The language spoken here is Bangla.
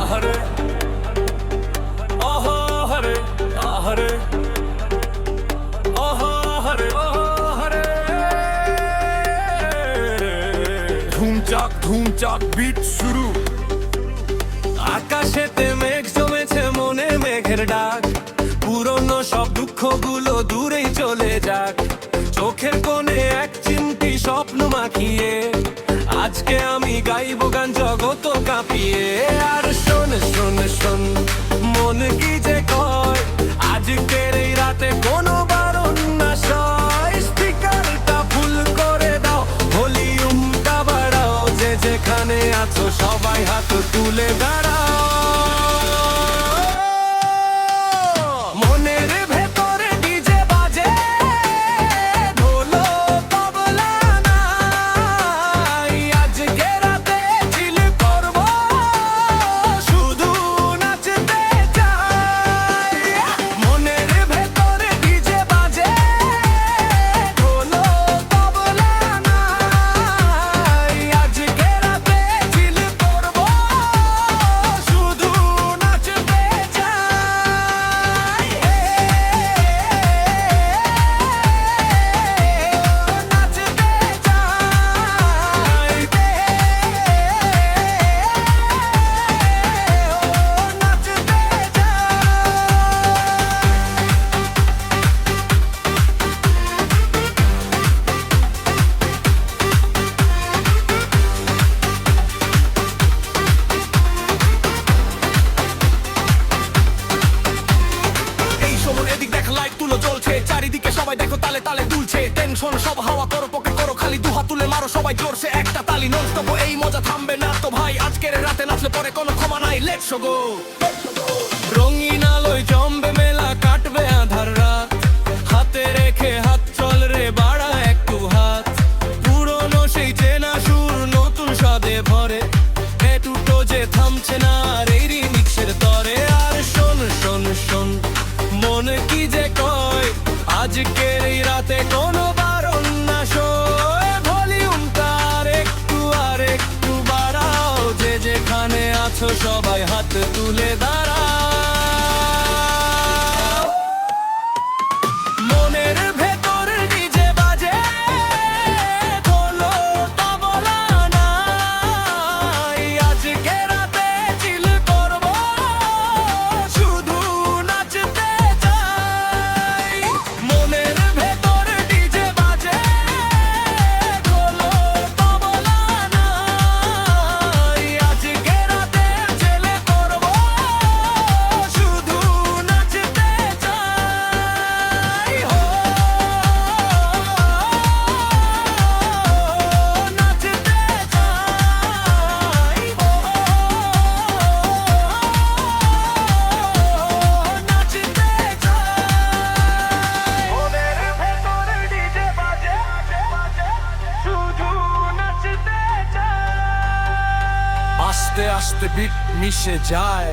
আহারে আহারে আহারে আহারে আহারে ধুমচাক বিট শুরু। আকাশেতে মেঘ জমেছে, মনে মেঘের ডাক, পুরনো সব দুঃখগুলো দূরেই চলে যাক। চোখের কোণে এক চিমটি স্বপ্ন মাখিয়ে আজকে আমি গাইবো গান জগত কাঁপিয়ে। আর শোন শোন শোন মন কি যে কয়, আজকের এই রাতে কোনো বারণ না সয়। স্পিকারটা ফুল করে দাও, ভলিউমটা বাড়াও, যে যেখানে আছো সবাই হাত তুলে দাঁড়াও। মনের ভেতরে ডিজে বাজে, ঢোলো তবলা নাই, আজকে রাতে চিল করব, শুধু নাচতে চাই। মনের ভেতরে ডিজে বাজে, ঢোলো তবলা নাই, আজকে রাতে চিল করব, শুধু নাচতে চাই। এই সময় এদিক দেখ, লাইট তুলো জ্বলছে, চারিদিকে সবাই দেখো তালে তালে দুলছে। টেনশন সব হাওয়া করো, পকেট করো খালি, দুহাত তুলে মারো সবাই জোরছে একটা তালি। নন স্টপ এই মজা থামবে না তো ভাই, আজকের রাতে নাচলে পরে কোনো ক্ষমা নাই। Let's go. রঙিন আলোয় জমবে মেলা, কাটবে আধার রাত, হাতে রেখে হাত চল রে বাড়া একটু হাত। পুরনো সেই চেনা সুর নতুন স্বাদে ভরে, এ দুটো যে থামছে না আর এই রিমিক্সের তরে। আর শোন শোন শোন মন কি যে কয়, আজকের এই রাতে কোনো বারণ না সয়। ভলিউমটা আর একটু বাড়াও, যে যেখানে আছো সবাই হাত তুলে দাঁড়াও। মনের ভেতর ডিজে বাজে, ঢোলো তবলা নাই, আজকে রাতে চিল করব, শুধু নাচতে চাই। মনের ভেতর ডিজে বাজে, ঢোলো তবলা নাই, আজকে রাতে চিল করব, শুধু নাচতে চাই। হো নাচতে চাই, হো নাচতে চাই। মনের ভেতর ডিজে বাজে, শুধু নাচতে চাই। আস্তে আস্তে বিট মিশে যায়,